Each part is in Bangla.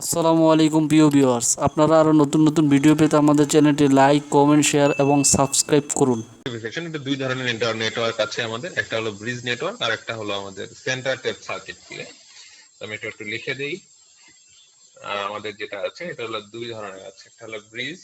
আসসালামু আলাইকুম প্রিয় ভিউয়ার্স, আপনারা আরও নতুন নতুন ভিডিও পেতে আমাদের চ্যানেলটি লাইক, কমেন্ট, শেয়ার এবং সাবস্ক্রাইব করুন। সেকশন এটা দুই ধরনের নেটওয়ার্ক আছে আমাদের, একটা হলো ব্রিজ নেটওয়ার্ক আর একটা হলো আমাদের সেন্টার টেপ সার্কিট দিয়ে। আমি এটা একটু লিখে দেই। আমাদের যেটা আছে এটা হলো দুই ধরনের আছে, একটা হলো ব্রিজ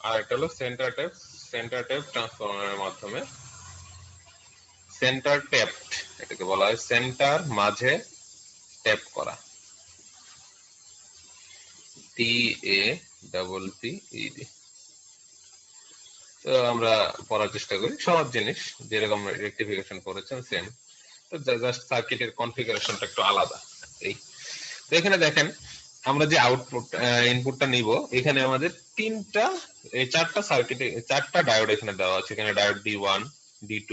আর একটা হলো সেন্টার টেপ ট্রান্সফরমারের মাধ্যমে সেন্টার ট্যাপ, এটাকে বলা হয় সেন্টার মাঝে ট্যাপ করা, TAPPED। তো আমরা পড়ার চেষ্টা করি, সহজ জিনিস, যেরকম রেক্টিফিকেশন করেছেন সেম। তো জাস্ট সার্কিটের কনফিগারেশনটা একটু আলাদা। এই তো এখানে দেখেন আমরা যে আউটপুট ইনপুটটা নিব, এখানে আমাদের চারটা সার্কিটে চারটা ডায়োড এখানে দেওয়া আছে। এখানে diode D1, D2,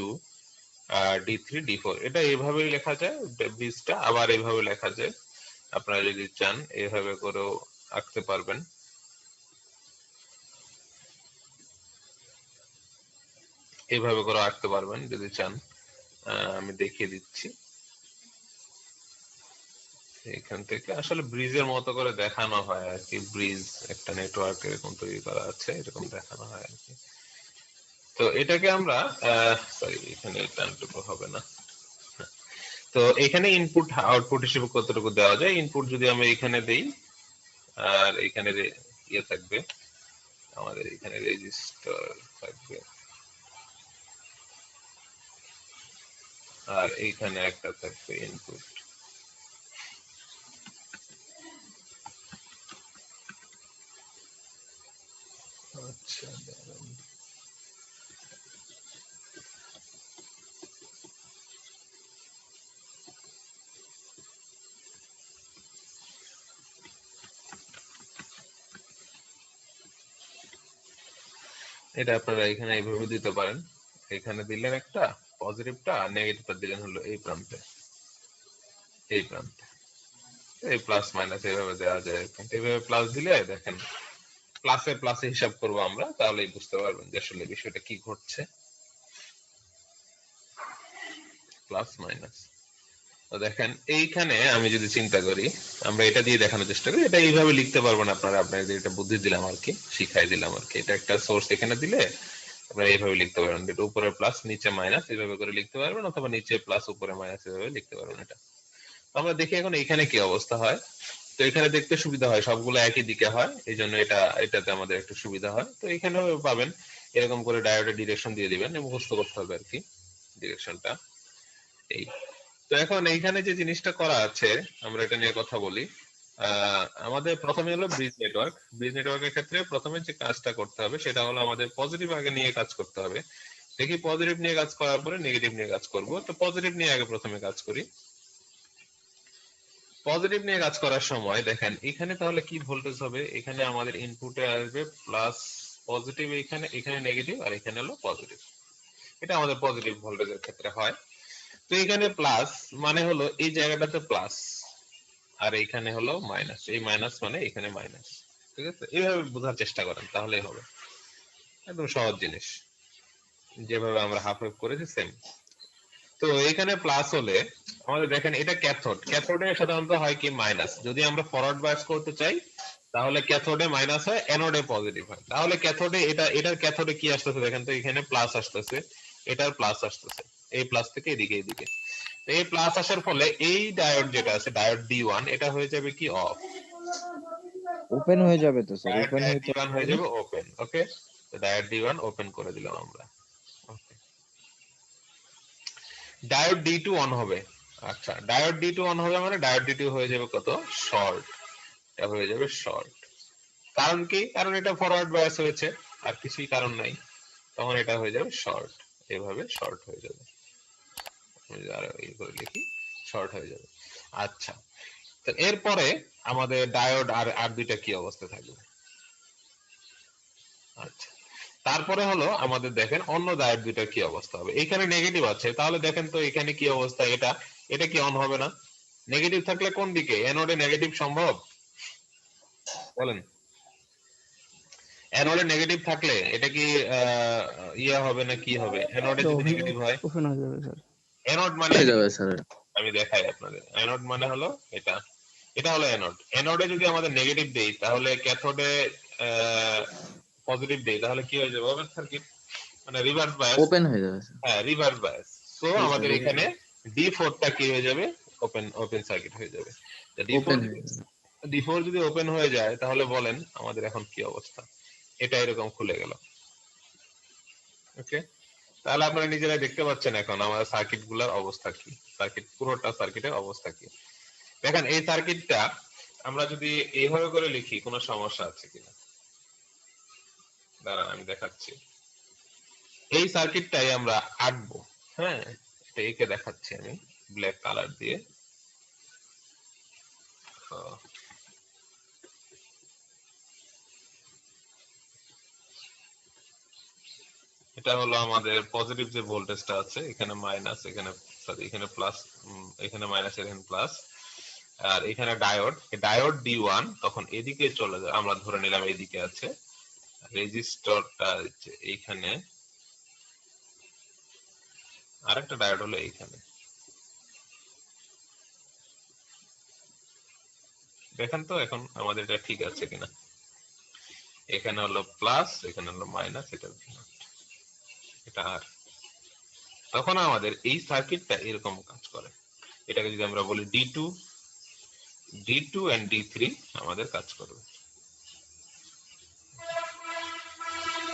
D3, D4। এটা এইভাবেই লেখা যায় ব্রিজটা, আবার এইভাবে লেখা যায়। আপনারা যদি চান এইভাবে করেও আঁকতে পারবেন। এইভাবে করে আঁকতে পারবেন যদি চান। আমি দেখিয়ে দিচ্ছি। এখান থেকে আসলে ব্রিজের মতো করে দেখানো হয় আর কি, ব্রিজ একটা নেটওয়ার্ক এরকম তৈরি করা আছে, এরকম দেখানো হয় আর কি। তো এটাকে আমরা সরি, এখানে টানটুকু হবে না। তো এখানে ইনপুট আউটপুট হিসেবে কতটুকু দেওয়া যায়, ইনপুট যদি আমরা এখানে দেই, আর এখানে ইয়ে থাকবে, আমাদের এখানে রেজিস্টার থাকবে, আর এইখানে একটা থাকবে ইনপুট। আচ্ছা, এটা আপনারা এখানে এইভাবে দিতে পারেন। এখানে দিলেন একটা পজিটিভটা, আর নেগেটিভটা দিলেন হলো এই প্রান্তে, এই প্রান্তে। এই প্লাস মাইনাস এইভাবে দেওয়া যায়। এইভাবে প্লাস দিলে দেখেন প্লাসে প্লাসে হিসাব করবো আমরা, তাহলেই বুঝতে পারবেন যে আসলে বিষয়টা কি ঘটছে। প্লাস মাইনাস, তো দেখেন এইখানে আমি যদি চিন্তা করি, আমরা এটা দিয়ে দেখানোর চেষ্টা করি। এটা এইভাবে লিখতে পারবেন আপনারা, আপনাদের এটা বুদ্ধি দিলাম আর কি, শিখাই দিলাম আর কি। এটা একটা সোর্স এখানে দিলে আপনারা এইভাবে লিখতে পারবেন, এটা উপরে প্লাস নিচে মাইনাস এইভাবে করে লিখতে পারবেন, অথবা নিচে প্লাস উপরে মাইনাস এইভাবে লিখতে পারবেন। এটা আমরা দেখি এখন এখানে কি অবস্থা হয়। তো এখানে দেখতে সুবিধা হয়, সবগুলো একই দিকে হয়, এই জন্য এটাতে আমাদের একটু সুবিধা হয়। তো এখানেও পাবেন এরকম করে ডায়োডের ডিরেকশন দিয়ে দিবেন, মুখস্থ করতে হবে আর কি ডিরেকশনটা। এই তো এখন এইখানে যে জিনিসটা করা আছে, আমরা এটা নিয়ে কথা বলি। আমাদের প্রথমে হলো ব্রিজ নেটওয়ার্কের ক্ষেত্রে প্রথমে যে কাজটা করতে হবে সেটা হলো আমাদের পজিটিভ আগে নিয়ে কাজ করতে হবে। দেখি পজিটিভ নিয়ে কাজ করার পরে নেগেটিভ নিয়ে কাজ করব। তো পজিটিভ নিয়ে আগে প্রথমে কাজ করি। পজিটিভ নিয়ে কাজ করার সময় দেখেন এখানে তাহলে কি ভোল্টেজ হবে, এখানে আমাদের ইনপুটে আসবে প্লাস পজিটিভ, এখানে এখানে নেগেটিভ, আর এখানে হলো পজিটিভ। এটা আমাদের পজিটিভ ভোল্টেজের ক্ষেত্রে হয়। তো এখানে প্লাস মানে হলো এই জায়গাটাতে প্লাস, আর এইখানে হলো মাইনাস, এই মাইনাস মানে এখানে মাইনাস। ঠিক আছে, এইভাবে বোঝার চেষ্টা করেন তাহলেই হবে। একদম সহজ জিনিস, যেভাবে আমরা হাফ ওয়েভ করেছি সেম। তো এখানে প্লাস হলে আমাদের দেখেন এটা ক্যাথোড, ক্যাথোডে সাধারণত হয় কি মাইনাস। যদি আমরা ফরওয়ার্ড বায়াস করতে চাই তাহলে ক্যাথোডে মাইনাস হয়, অ্যানোডে পজিটিভ হয়। তাহলে ক্যাথোডে এটার ক্যাথোডে কি আসতেছে দেখেন তো, এখানে প্লাস আসতেছে, এটার প্লাস আসতেছে, এই প্লাস থেকে এদিকে এদিকে। তো এই প্লাস আসার ফলে এই ডায়োড যেটা আছে ডায়োড D1, এটা হয়ে যাবে কি অফ, ওপেন হয়ে যাবে তো স্যার, ডায়োড ওপেন হয়ে তো D1 হয়ে যাবে। যাবে ওপেন। ওকে, তো ডায়োড D1 ওপেন করে দিলাম আমরা। ওকে, ডায়োড D2 অন হবে। আচ্ছা, ডায়োড D2 অন হবে মানে ডায়োড D2 হয়ে যাবে কত, শর্ট। এটা হয়ে যাবে শর্ট। কারণ কি, কারণ এটা ফরওয়ার্ড বায়াস হয়েছে, আর কিছুই কারণ নাই। তখন এটা হয়ে যাবে শর্ট, এভাবে শর্ট হয়ে যাবে। আর এই করে লিখি, শর্ট হয়ে যাবে। আচ্ছা, তো এরপরে আমাদের ডায়োড আর আর দুইটা কি অবস্থা থাকবে। আচ্ছা, তারপরে হলো আমাদের দেখেন অন্য ডায়োড দুইটা কি অবস্থা হবে। এখানে নেগেটিভ আছে, তাহলে দেখেন তো এখানে কি অবস্থা, এটা এটা কি অন হবে না? নেগেটিভ থাকলে কোন দিকে, অ্যানোডে নেগেটিভ সম্ভব? বলেন, অ্যানোডে নেগেটিভ থাকলে এটা কি ইয়া হবে না কি হবে? অ্যানোডে যদি নেগেটিভ হয়, ওপেন হয়ে যাবে স্যার। অ্যানোড মানে হয়ে যাবে স্যার। আমি দেখাই আপনাদের, অ্যানোড মানে হলো এটা, এটা হলো অ্যানোড। অ্যানোডে যদি আমাদের নেগেটিভ দেই তাহলে ক্যাথোডে পজিটিভ দেই, তাহলে কি হয়ে যাবে? ওপেন সার্কিট, মানে রিভার্স বায়াস। ওপেন হয়ে যাবে স্যার। হ্যাঁ, রিভার্স বায়াস। সো জি স্যার, আমাদের বুঝে এখানে গেছি। D4 টা কি হয়ে যাবে? ওপেন ওপেন সার্কিট হয়ে যাবে। ওপেন হয়ে যাবে। D4 যদি ওপেন হয়ে যায় তাহলে বলেন আমাদের এখন কি অবস্থা? এটা এরকম খুলে গেল। ওকে, তাহলে আপনারা নিজেরাই দেখতে পাচ্ছেন এখন আমাদের সার্কিট গুলার অবস্থা কি, সার্কিট পুরোটা সার্কিটের অবস্থা কি। দেখেন এই সার্কিটটা আমরা যদি এইভাবে করে লিখি কোনো সমস্যা আছে কিনা, দাঁড়ান আমি দেখাচ্ছি। এই সার্কিটটাই আমরা আঁকবো। হ্যাঁ, এটা এঁকে দেখাচ্ছি আমি ব্ল্যাক কালার দিয়ে। আহ, এটা হলো আমাদের পজিটিভ যে ভোল্টেজটা আছে, এখানে মাইনাস, এখানে সরি এখানে প্লাস, এখানে মাইনাস, এখানে প্লাস, আর এখানে ডায়োড, ডায়োড D1 তখন এদিকে চলে যায়, আমরা ধরে নিলাম এদিকে আছে। রেজিস্টরটা এইখানে, আরেকটা ডায়োড হলো এইখানে। দেখেন তো এখন আমাদের এটা ঠিক আছে কিনা। এখানে হলো প্লাস, এখানে হলো মাইনাস, এটা এটা আর তখন আমাদের এই সার্কিটটা এরকম কাজ করে। এটাকে যদি আমরা বলি D2 and D3 আমাদের কাজ করবে।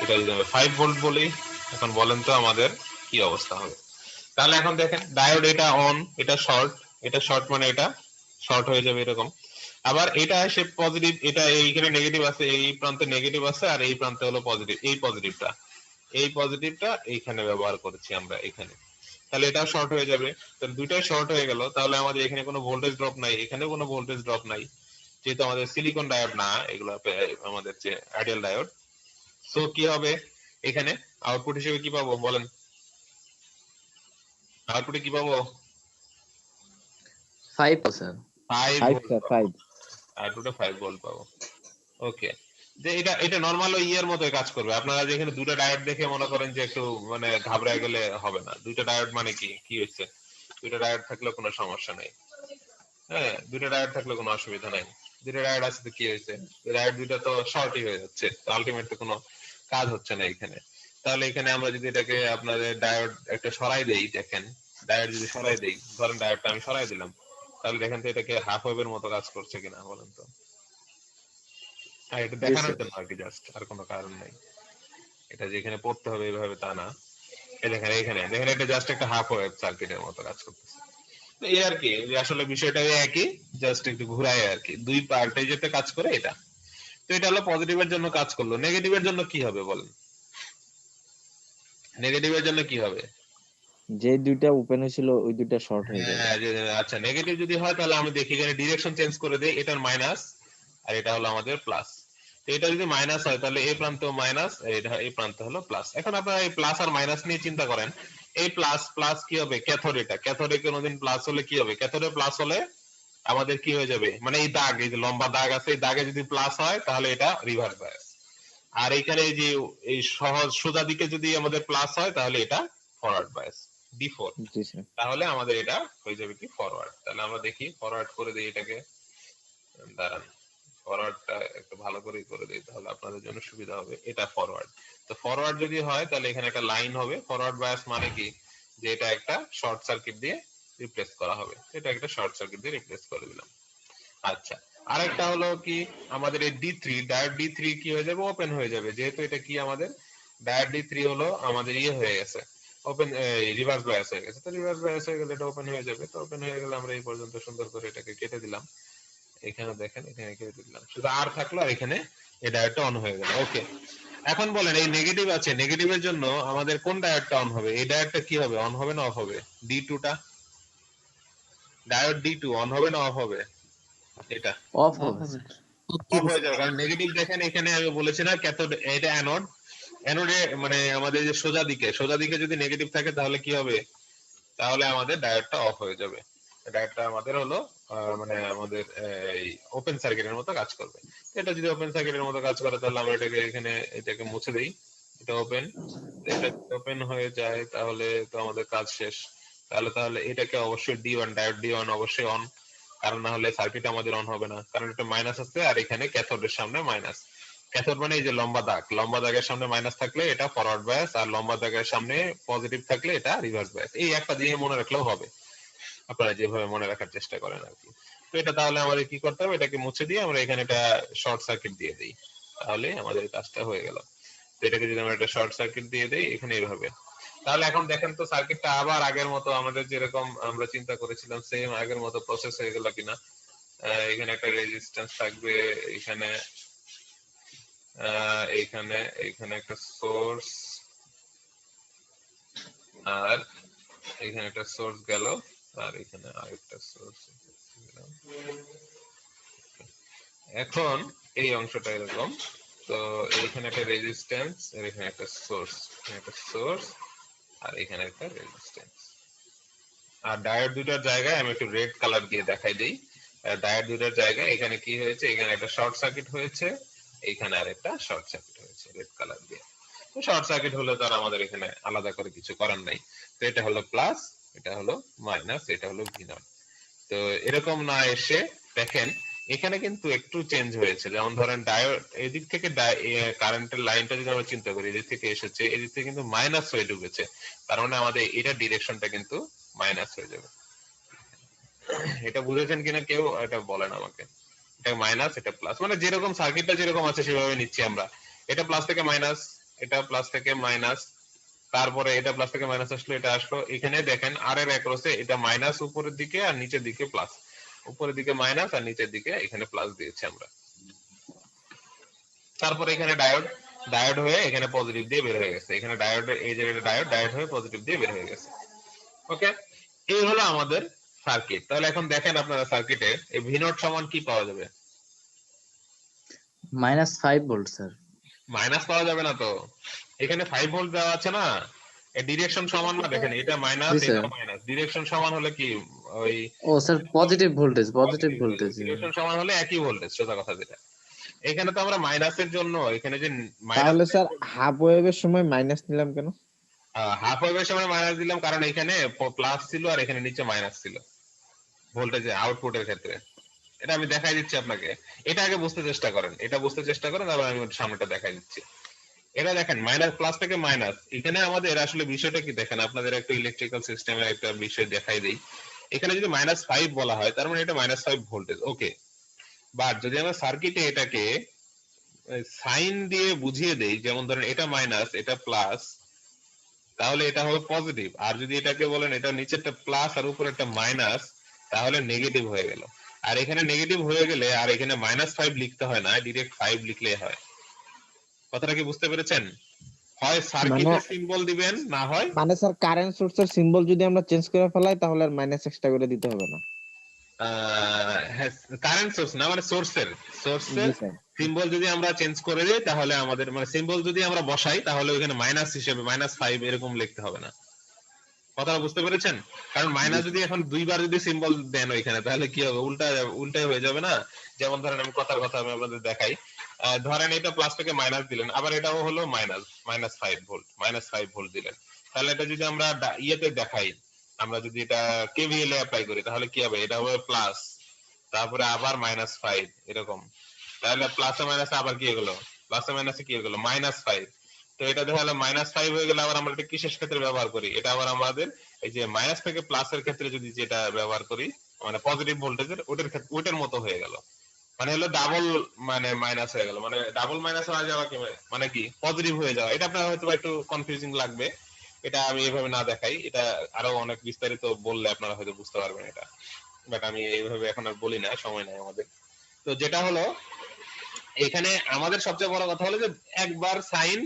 এটা যদি আমরা 5 ভোল্ট বলি, এখন বলেন তো আমাদের কি অবস্থা হবে। তাহলে এখন দেখেন ডায়োড এটা অন, এটা শর্ট, এটা শর্ট মানে এটা শর্ট হয়ে যাবে এরকম। আবার এটা এসে পজিটিভ, এটা এইখানে নেগেটিভ আছে, এই প্রান্তে নেগেটিভ আছে, আর এই প্রান্তে হলো পজিটিভ। এই পজিটিভটা এইখানে ব্যবহার করেছি আমরা এখানে, তাহলে এটা শর্ট হয়ে যাবে। তাহলে দুইটাই শর্ট হয়ে গেল, তাহলে আমাদের এখানে কোনো ভোল্টেজ ড্রপ নাই, এখানেও কোনো ভোল্টেজ ড্রপ নাই, যেহেতু আমাদের সিলিকন ডায়োড না এগুলো, আমাদের যে আইডিয়াল ডায়োড। সো কি হবে এখানে আউটপুট হিসেবে কি পাবো বলেন, আউটপুটে কি পাবো? 5 স্যার। 5 5 ভোল্ট স্যার, পাবো, 5। আউটপুটে 5 ভোল্ট পাবো। ওকে, যে এটা এটা নরমাল ইয়ের মতোই কাজ করবে। আপনারা যেখানে দুটো ডায়োড দেখে মনে করেন যে একটু মানে ঘাবড়ে গেলে হবে না। দুটো ডায়োড মানে কি কি হচ্ছে, দুটো ডায়োড থাকলে কোনো সমস্যা নাই। হ্যাঁ, দুটো ডায়োড থাকলে কোনো অসুবিধা নাই। দুটো ডায়োড আছে তো কি হয়েছে, ডায়োড দুটো তো শর্টই হয়ে যাচ্ছে, আলটিমেট তো কোনো কাজ হচ্ছে না এখানে। তাহলে এখানে আমরা যদি এটাকে আপনাদের ডায়োড একটা সরাই দেই, দেখেন ডায়োড যদি সরাই দেই, ধরেন ডায়োডটা আমি সরাই দিলাম, তাহলে দেখেন তো এটাকে হাফ ওয়েভের মতো কাজ করছে কিনা বলেন তো। আর এটা জি দেখানোর স্যার। জন্য আর কি, জাস্ট, আর কোনো কারণ নাই। এটা যে এখানে পড়তে হবে এইভাবে তা না। এই দেখেন এখানে দেখেন এটা জাস্ট একটা হাফ ওয়েভ সার্কিটের মতো কাজ করতেছে। তো এই আর কি, যে আসলে বিষয়টা একই, জাস্ট একটু ঘুরায় আর কি, দুই পার্টে যেটা কাজ করে এটা। তো এটা হলো পজিটিভের জন্য কাজ করলো। নেগেটিভের জন্য কি হবে বলেন, নেগেটিভের জন্য কি হবে? যে দুইটা ওপেন হয়েছিল ওই দুইটা শর্ট হয়ে যাবে। হ্যাঁ, আচ্ছা নেগেটিভ যদি হয় তাহলে আমি দেখি এখানে ডিরেকশন চেঞ্জ করে দেই, এটার মাইনাস আর এটা হলো আমাদের প্লাস। তো এটা যদি মাইনাস হয় তাহলে এই প্রান্ত মাইনাস, এটা এই প্রান্ত হলো প্লাস। এখন আপনারা এই প্লাস আর মাইনাস নিয়ে চিন্তা করেন। এই প্লাস প্লাস কি হবে, ক্যাথোড, এটা ক্যাথোডে কোনোদিন প্লাস হলে কি হবে, ক্যাথোডে প্লাস হলে আমাদের কি হয়ে যাবে, মানে এই দাগ, এই যে লম্বা দাগ আছে, এই দাগে যদি প্লাস হয় তাহলে এটা রিভার্স বায়াস। আর এখানে এই যে এই সহজ সোজা দিকে যদি আমাদের প্লাস হয় তাহলে এটা ফরওয়ার্ড বায়াস, D4। জি স্যার। তাহলে আমাদের এটা হয়ে যাবে কি ফরওয়ার্ড। তাহলে আমরা দেখি ফরওয়ার্ড করে দিই এটাকে, দাঁড়ান ফরওয়ার্ডটা একটু ভালো করে করে দিই তাহলে আপনাদের জন্য সুবিধা হবে। এটা ফরওয়ার্ড। তো ফরওয়ার্ড যদি হয় তাহলে এখানে একটা লাইন হবে। ফরওয়ার্ড বায়াস মানে কি, যে এটা একটা শর্ট সার্কিট দিয়ে রিপ্লেস করা হবে, এটা একটা শর্ট সার্কিট দিয়ে রিপ্লেস করে দিলাম। আচ্ছা, আরেকটা হলো কি, আমাদের এই D3 ডায়োড D3 কি হয়ে যাবে, ওপেন হয়ে যাবে, যেহেতু এটা কি আমাদের ডায়োড D3 হলো আমাদের ইয়ে হয়ে গেছে, ওপেন, রিভার্স বায়াস হয়ে গেছে। তো রিভার্স বায়াস হয়ে গেলে এটা ওপেন হয়ে যাবে। তো ওপেন হয়ে গেলে আমরা এই পর্যন্ত সুন্দর করে এটাকে কেটে দিলাম। এখানে দেখেন এখানে কেটে দিলাম, শুধু আর থাকলো, আর এখানে এই ডায়োডটা অন হয়ে গেল। ওকে, এখন বলেন এই নেগেটিভ আছে, নেগেটিভের জন্য আমাদের কোন ডায়োডটা অন হবে, এই ডায়োডটা কি হবে, অন হবে না অফ হবে? D2 টা, ডায়োড D2 অন হবে না অফ হবে? এটা অফ হবে স্যার। অফ হয়ে যাবে, কারণ নেগেটিভ দেখেন এখানে আমি বলেছি না, ক্যাথোড এটা অ্যানোড, অ্যানোডে মানে আমাদের যে সোজা দিকে যদি নেগেটিভ থাকে তাহলে কি হবে, তাহলে আমাদের ডায়োডটা অফ হয়ে যাবে। ডায়োডটা আমাদের হলো মানে আমাদের এই ওপেন সার্কিটের মতো কাজ করবে। এটা যদি ওপেন সার্কিটের মতো কাজ করে তাহলে আমরা এটাকে মুছে দেই। এটা ওপেন, এটা ওপেন হয়ে যায় তাহলে তো আমাদের কাজ শেষ। তাহলে এটাকে অবশ্যই D1 ডায়োড D1 অবশ্যই অন, কারণ না হলে সার্কিট আমাদের অন হবে না, কারণ এটা মাইনাস আছে আর এখানে ক্যাথোডের সামনে মাইনাস। ক্যাথোড মানে এই যে লম্বা দাগের সামনে মাইনাস থাকলে এটা ফরওয়ার্ড বায়াস, আর লম্বা দাগের সামনে পজিটিভ থাকলে এটা রিভার্স বায়াস। এই একটা দিয়ে মনে রাখলেও হবে, আপনারা যেভাবে মনে রাখার চেষ্টা করেন আর কি। তো এটা তাহলে আমাদের কি করতে হবে, এটাকে মুছে দিয়ে আমরা এখানে এটা শর্ট সার্কিট দিয়ে দিই, তাহলে আমাদের কাজটা হয়ে গেল। তো এটাকে যদি আমরা একটা শর্ট সার্কিট দিয়ে দেই এখানে এইভাবে, তাহলে এখন দেখেন তো সার্কিটটা আবার আগের মতো আমাদের যেরকম আমরা চিন্তা করেছিলাম সেম আগের মতো প্রসেস হয়ে গেল কিনা। এখানে একটা রেজিস্ট্যান্স থাকবে, এখানে এইখানে এইখানে একটা সোর্স, আর এখানে একটা সোর্স গেল, আর এখানে আরেকটা সোর্স। এখন এই অংশটা এরকম, তো এখানে একটা রেজিস্ট্যান্স আর এখানে একটা সোর্স, আর এখানে একটা রেজিস্ট্যান্স। আর ডায়োড দুটার জায়গায় আমি একটু রেড কালার দিয়ে দেখাই দিই। ডায়োড দুটার জায়গায় এখানে কি হয়েছে, এখানে একটা শর্ট সার্কিট হয়েছে, এইখানে আরেকটা শর্ট সার্কিট হয়েছে রেড কালার দিয়ে। তো শর্ট সার্কিট হলে তো আর আমাদের এখানে আলাদা করে কিছু করার নাই। তো এটা হলো প্লাস, এটা হলো মাইনাস, এটা হলো V0। তো এরকম না এসে দেখেন এখানে কিন্তু একটু চেঞ্জ হয়েছে, যেমন ধরেন ডায়োড এদিক থেকে কারেন্টের লাইনটা যদি আমরা চিন্তা করি, এদিক থেকে এসেছে, এদিক থেকে কিন্তু মাইনাস হয়ে ঢুকেছে, তার মানে আমাদের এটা ডিরেকশনটা কিন্তু মাইনাস হয়ে যাবে। এটা বুঝেছেন কিনা কেউ এটা বলেন আমাকে। এটা মাইনাস, এটা প্লাস, মানে যেরকম সার্কিটটা যেরকম আছে সেভাবে নিচ্ছি আমরা। এটা প্লাস থেকে মাইনাস, এটা প্লাস থেকে মাইনাস, তারপরে এটা প্লাস থেকে মাইনাস আসলো, এটা আসলো, এখানে দেখেন আর এর অ্যাক্রসে এটা মাইনাস উপরের দিকে আর নিচের দিকে প্লাস, উপরের দিকে মাইনাস আর নিচের দিকে এখানে প্লাস দিয়েছি আমরা। তারপরে এখানে ডায়োড, ডায়োড হয়ে এখানে পজিটিভ দিয়ে বের হয়ে গেছে, এখানে ডায়োড এই জায়গাটা ডায়োড, ডায়োড হয়ে পজিটিভ দিয়ে বের হয়ে গেছে। ওকে, এই হলো আমাদের সার্কিট। তাহলে এখন দেখেন আপনারা সার্কিটে এই V0 সমান কি পাওয়া যাবে, -5 ভোল্ট স্যার। মাইনাস পাওয়া যাবে না তো, এখানে 5 ভোল্ট দেওয়া আছে না, এই ডিরেকশন সমান না, দেখেন এটা মাইনাস জি এটা স্যার। মাইনাস, ডিরেকশন সমান হলে কি ওই ও স্যার, পজিটিভ ভোল্টেজ। ডিরেকশন সমান হলে একই ভোল্টেজ, সোজা কথা যেটা। এখানে তো আমরা মাইনাসের জন্য এখানে যে মাইনাস, তাহলে স্যার হাফ ওয়েভের সময় মাইনাস নিলাম কেন? হাফ ওয়েভের সময় মাইনাস দিলাম কারণ এখানে প্লাস ছিল আর এখানে নিচে মাইনাস ছিল ভোল্টেজে আউটপুটের ক্ষেত্রে। এটা আমি দেখাই দিচ্ছি আপনাকে, এটা আগে বুঝতে চেষ্টা করেন, এটা বুঝতে চেষ্টা করেন, তারপর আমি সামনেটা দেখাই দিচ্ছি। এটা দেখেন মাইনাস প্লাস থেকে মাইনাস, এখানে আমাদের আসলে বিষয়টা কি দেখেন, আপনাদের একটা ইলেকট্রিক্যাল সিস্টেমের একটা বিষয় দেখাই দেই। এখানে যদি -5 বলা হয় তার মানে এটা -5 ভোল্টেজ, ওকে। বাট যদি আমরা সার্কিটে এটাকে সাইন দিয়ে বুঝিয়ে দেই, যেমন ধরেন এটা মাইনাস এটা প্লাস, তাহলে এটা হবে পজিটিভ। আর যদি এটাকে বলেন এটা নিচেরটা প্লাস আর উপরে একটা মাইনাস, তাহলে নেগেটিভ হয়ে গেল। আর এখানে নেগেটিভ হয়ে গেলে আর এখানে -5 লিখতে হয় না, ডিরেক্ট 5 লিখলেই হয়। কথাটা কি বুঝতে পেরেছেন? হয় মানে সার্কিটের সিম্বল দিবেন, না হয় মানে স্যার কারেন্ট সোর্সের সিম্বল যদি আমরা চেঞ্জ করে ফেলাই তাহলে আর মাইনাস এক্সট্রা করে দিতে হবে না। কারেন্ট সোর্স না, মানে সোর্সের জি স্যার। সিম্বল যদি আমরা চেঞ্জ করে দিই তাহলে আমাদের মানে সিম্বল যদি আমরা বসাই তাহলে ওখানে মাইনাস হিসেবে -5 এরকম লিখতে হবে না। কথাটা বুঝতে পেরেছেন? কারণ জি মাইনাস যদি স্যার। এখন দুইবার যদি সিম্বল দেন ওইখানে তাহলে কি হবে, উল্টাই হয়ে যাবে না। যেমন ধরেন আমি কথার কথা আমি আপনাদের দেখাই, ধরেন এটা প্লাস থেকে মাইনাস দিলেন, আবার এটাও হলো -5 ভোল্ট দিলেন, তাহলে এটা যদি আমরা ইয়েতে দেখাই, আমরা যদি এটা কেভিএল এ অ্যাপ্লাই করি তাহলে কি হবে, এটা হবে প্লাস, তারপরে আবার -5 এরকম, তাহলে প্লাসে মাইনাসে আবার কি হলো, প্লাসে মাইনাসে কি হলো -5। তো এটা দেখা গেলো -5 হয়ে গেলে আবার আমরা এটা কিসের ক্ষেত্রে ব্যবহার করি, এটা আবার আমাদের এই যে মাইনাস থেকে প্লাসের ক্ষেত্রে যদি যেটা ব্যবহার করি, মানে পজিটিভ ভোল্টেজের ওটার ক্ষেত্রে ওটার মতো হয়ে গেল, মানে হলো ডাবল, মানে মাইনাস হয়ে গেল, মানে ডাবল মাইনাস হয়ে যাওয়া কি মানে কি পজিটিভ হয়ে যাওয়া। এটা আপনার হয়তো একটু কনফিউজিং লাগবে, এটা আমি এইভাবে না দেখাই, এটা আরো অনেক বিস্তারিত বললে আপনারা হয়তো বুঝতে পারবেন এটা, বাট আমি এইভাবে এখন আর বলি না, সময় নাই আমাদের। তো যেটা হলো এখানে আমাদের সবচেয়ে বড় কথা হলো যে একবার সাইন,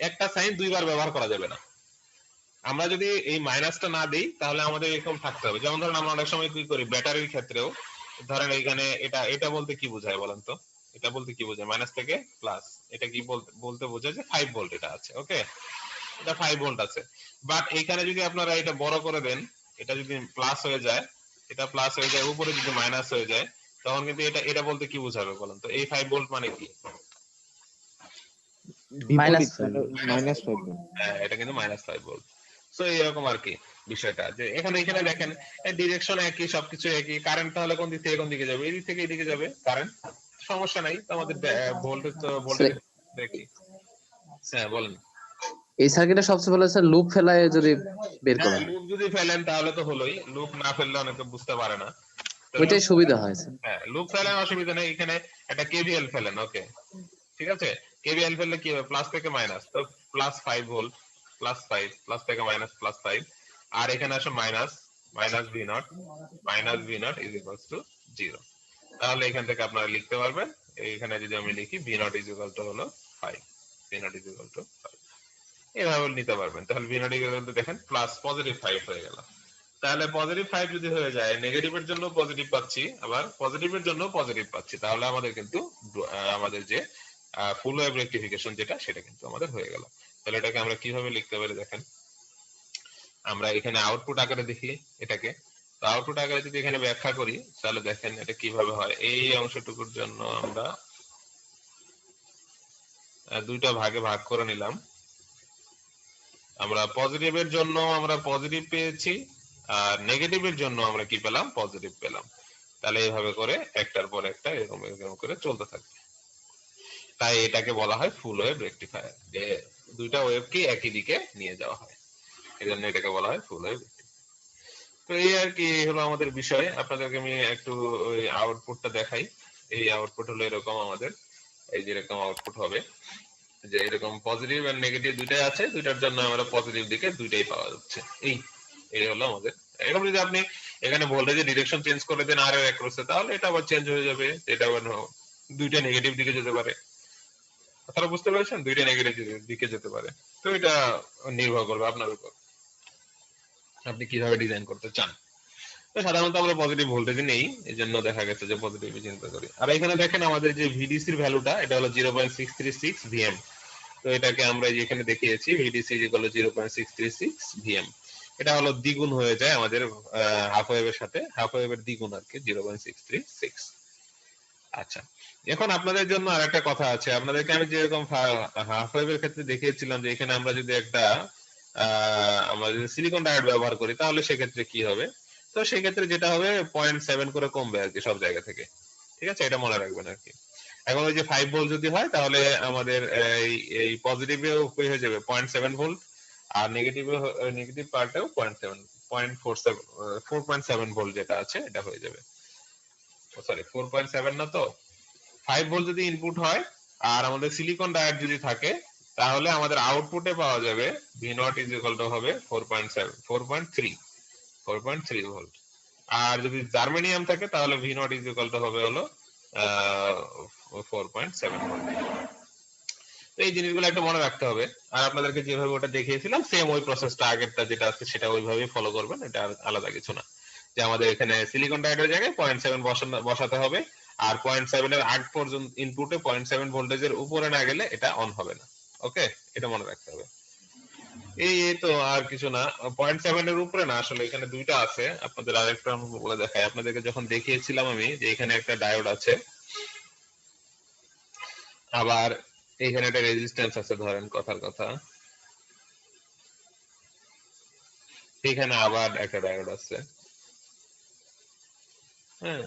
একটা সাইন দুইবার ব্যবহার করা যাবে না। আমরা যদি এই মাইনাসটা না দিই তাহলে আমাদের এরকম থাকতে হবে। যেমন ধরেন আমরা অনেক সময় কি করি ব্যাটারির ক্ষেত্রেও, ধরেন এইখানে এটা এটা বলতে কি বোঝায় বলেন তো, এটা বলতে কি বোঝায় মাইনাস থেকে প্লাস, এটা কি বলতে বলতে বোঝায় যে 5 ভোল্ট এটা আছে। ওকে, এটা 5 ভোল্ট আছে। বাট এখানে যদি আপনারা এটা বড় করে দেন, এটা যদি প্লাস হয়ে যায়, এটা প্লাস হয়ে যায়, উপরে যদি মাইনাস হয়ে যায়, তখন কিন্তু এটা এটা বলতে কি বোঝাবে বলেন তো? এই 5 ভোল্ট মানে কি? বিপরীত, -5 -5 ভোল্ট। হ্যাঁ, এটা কিন্তু -5 ভোল্ট। সো এরকম আর কি বিষয়টা, যে এখানে এখানে দেখেন ডিরেকশন একই, সবকিছু একই। কারেন্ট তাহলে কোন দিক থেকে কোন দিকে যাবে? এই দিক থেকে এইদিকে যাবে কারেন্ট, সমস্যা নাই তো। আমাদের ভোল্টেজ তো ভোল্টেজ দেখি। হ্যাঁ বলেন। এই সার্কিটে সবচেয়ে ভালো স্যার লুপ ফেলায় যদি বের করা হ্যাঁ, হয়, লুপ যদি ফেলেন তাহলে তো হলোই, লুপ না ফেললে অনেকে বুঝতে পারে না। তো ওইটাই সুবিধা হয় স্যার। হ্যাঁ, লুপ ফেলেন অসুবিধা নেই, এখানে একটা কেভিএল ফেলেন। ওকে, ঠিক আছে। কেভিএল ফেললে কি হবে? প্লাস থেকে মাইনাস, তো +5 ভোল্ট, +5, প্লাস থেকে মাইনাস +5। আর এখানে আসে minus, -V0, -V0 is equals to 0। তাহলে এখান থেকে আপনারা লিখতে পারবেন, এখানে যদি আমি লিখি V0 ইজ ইকুয়াল টু হলো 5, V0 ইজ ইকুয়াল টু 5, এভাবে নিতে পারবেন। তাহলে V0 ইজ ইকুয়াল টু দেখেন প্লাস +5 হয়ে গেল। তাহলে +5 যদি হয়ে যায়, নেগেটিভের জন্য পজিটিভ পাচ্ছি, আবার পজিটিভের জন্য পজিটিভ পাচ্ছি, তাহলে আমাদের কিন্তু আমাদের যে ফুল ওয়েভ রেক্টিফিকেশন যেটা, সেটা কিন্তু আমাদের হয়ে গেল। তাহলে এটাকে আমরা কিভাবে লিখতে পারি দেখেন, আমরা এখানে আউটপুট আকারে দেখি এটাকে। তো আউটপুট আকারে যদি এখানে ব্যাখ্যা করি, তাহলে দেখেন এটা কিভাবে হয়। এই অংশটুকুর জন্য আমরা দুইটা ভাগে ভাগ করে নিলাম। আমরা পজিটিভের জন্য আমরা পজিটিভ পেয়েছি, আর নেগেটিভের জন্য আমরা কি পেলাম? পজিটিভ পেলাম। তাহলে এইভাবে করে একটার পর একটা এরকম এরকম করে চলতে থাকবে। তাই এটাকে বলা হয় ফুল ওয়েভ রেকটিফায়ার, যে দুইটা ওয়েভকে একই দিকে নিয়ে যাওয়া হয়, এই জন্য এটাকে বলা হয় ফুল ওয়েভ। তো এই আর কি হলো আমাদের বিষয়। আপনাদেরকে আমি একটু ওই আউটপুটটা দেখাই। এই আউটপুট হলো এরকম আমাদের, এই যে এরকম আউটপুট হবে, যে এরকম পজিটিভ আর নেগেটিভ দুইটাই আছে, দুইটার জন্য আমরা পজিটিভ দিকে দুইটাই পাওয়া যাচ্ছে। এই এই হলো আমাদের। এরকম যদি আপনি এখানে ভোল্টেজের ডিরেকশন চেঞ্জ করে দেন আর এর অ্যাক্রসে, তাহলে এটা আবার চেঞ্জ হয়ে যাবে, এটা আবার দুইটা নেগেটিভ দিকে যেতে পারে। আপনারা বুঝতে পেরেছেন? দুইটা নেগেটিভ দিকে যেতে পারে। তো এটা নির্ভর করবে আপনার উপর, আপনি কিভাবে ডিজাইন করতে চান। তো সাধারণত আমরা পজিটিভ ভোল্টেজ নেই, এই জন্য দেখা গেছে যে পজিটিভ চিন্তা করি। আর এখানে দেখেন আমাদের যে ভিডিসির ভ্যালুটা, এটা হলো 0.636 ভিএম। তো এটাকে আমরা এখানে দেখিয়েছি ভিডিসি ইকুয়াল 0.636 ভিএম। এটা হলো দ্বিগুণ হয়ে যায় আমাদের হাফ ওয়েভের সাথে, হাফ ওয়েভের দ্বিগুণ আর কি, 0.636। আচ্ছা, এখন আপনাদের জন্য আর একটা কথা আছে। আপনাদেরকে আমি যেরকম হাফ ওয়েভের ক্ষেত্রে দেখিয়েছিলাম যে এখানে আমরা যদি একটা আমরা যদি সিলিকন ডায়োড ব্যবহার করি, তাহলে সেক্ষেত্রে কি হবে? তো সেক্ষেত্রে যেটা হবে 0.7 করে কমবে আর কি সব জায়গা থেকে। ঠিক আছে, এটা মনে রাখবেন আর কি। এখন ওই যে 5 ভোল্ট যদি হয়, তাহলে আমাদের এই এই পজিটিভেও হয়ে যাবে 0.7 ভোল্ট, আর নেগেটিভ পার্টেও 4.7 ভোল্ট যেটা আছে এটা হয়ে যাবে। সরি, 4.7 না তো, 5 ভোল্ট যদি ইনপুট হয় আর আমাদের সিলিকন ডায়োড যদি থাকে, তাহলে আমাদের আউটপুটে পাওয়া যাবে V0 ইজ ইকুয়াল টু হবে 4.3 ভোল্ট। আর যদি জার্মেনিয়াম থাকে, তাহলে V0 ইজ ইকুয়াল টু হবে হলো 4.7 ভোল্ট। তো এই জিনিসগুলো একটা মনে রাখতে হবে। আর আপনাদেরকে যেভাবে ওটা দেখিয়েছিলাম, সেম ওই প্রসেসটা আগেরটা যেটা আছে সেটা ওইভাবেই ফলো করবেন, এটা আলাদা কিছু না। যে আমাদের এখানে সিলিকন ডায়োডের জায়গায় 0.7 বসাতে হবে, আর 0.7 এর আগ পর্যন্ত ইনপুটে 0.7 ভোল্টেজের উপরে না গেলে এটা অন হবে না। ওকে, এটা মনে রাখতে হবে। এই তো আর কিছু না। 0.7 এর উপরে না, আসলে এখানে দুইটা আছে, আপনাদের আরেকটা বলে দেখাই। আপনাদেরকে যখন দেখিয়েছিলাম আমি যে এখানে একটা ডায়োড আছে, আবার এখানে একটা রেজিস্ট্যান্স আছে, ধরেন কথার কথা, এখানে আবার একটা ডায়োড আছে। হ্যাঁ,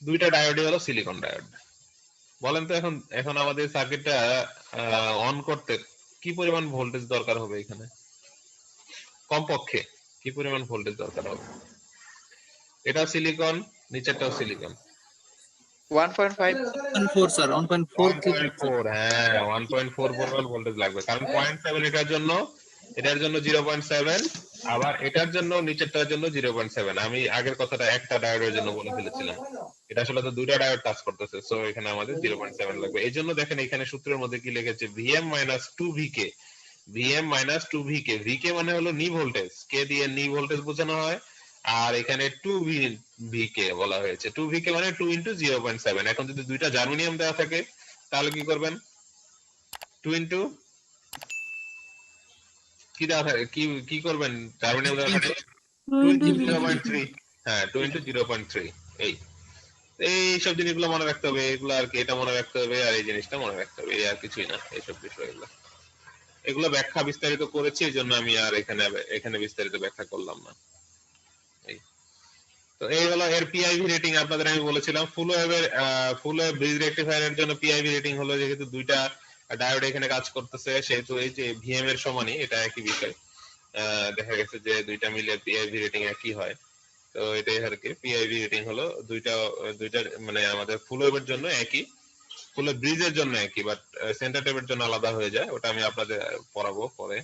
দুইটা ডায়োডই হলো সিলিকন ডায়োড। বলেন তো এখন এখন আমাদের সার্কিটটা অন করতে কি পরিমাণ ভোল্টেজ দরকার হবে? এখানে কমপক্ষে কি পরিমাণ ভোল্টেজ দরকার হবে? এটা সিলিকন, নিচেরটাও সিলিকন। 1.5। 1.4 স্যার, 1.4 কি? 1.4, হ্যাঁ 1.4 পরিমাণ ভোল্টেজ লাগবে, কারণ 0.7 এটার জন্য 0.7, আবার এটার জন্য নিচেরটার জন্য 0.7। আমি আগের কথাটা একটা ডায়োডের জন্য বলে ফেলেছিলাম, এটা আসলে তো দুইটা ডায়োড কাজ করতেছে, সো এখানে আমাদের 0.7 লাগবে। এই জন্য দেখেন এখানে সূত্রের মধ্যে কি লিখেছে, Vm-2Vk, Vm-2Vk। Vk মানে হলো নি ভোল্টেজ, কে দিয়ে নি ভোল্টেজ বোঝানো হয়, আর এখানে 2 কে বলা হয়েছে, 2 কে মানে 2 ইন্টু 0.7। এখন যদি দুইটা জার্মেনিয়াম দেওয়া থাকে তাহলে কি করবেন? 2 ইন্টু কি দেওয়া থাকে, কি করবেন? জার্মেনিয়াম দেওয়া থাকে 2 ইন্টু 0.3। হ্যাঁ, 2 ইন্টু 0.3। এই এইসব জিনিসগুলো মনে রাখতে হবে, এগুলো আর কি, এটা মনে রাখতে হবে আর এই জিনিসটা মনে রাখতে হবে, এই আর কিছুই না এইসব বিষয়গুলো। এগুলো ব্যাখ্যা বিস্তারিত করেছি, এই জন্য আমি আর এখানে বিস্তারিত ব্যাখ্যা করলাম না। এই তো এই হলো এর পিআইভি রেটিং। আপনাদের আমি বলেছিলাম ফুল ওয়েভ ব্রিজ রেকটিফায়ারের জন্য পিআইভি রেটিং হলো, যেহেতু দুইটা ডায়োড এখানে কাজ করতেছে সেহেতু এই যে ভিএম এর সমানই, এটা একই বিষয়। দেখা গেছে যে দুইটা মিলে পিআইভি রেটিং একই হয়। তো এটাই আর কি, পিআইভি রেটিং হলো দুইটা দুইটা মানে আমাদের ফুল ওয়েভের জন্য একই, ফুল ওয়েভ ব্রিজের জন্য একই, বাট সেন্টার টেপের জন্য আলাদা হয়ে যায়, ওটা আমি আপনাদের পড়াবো পরে।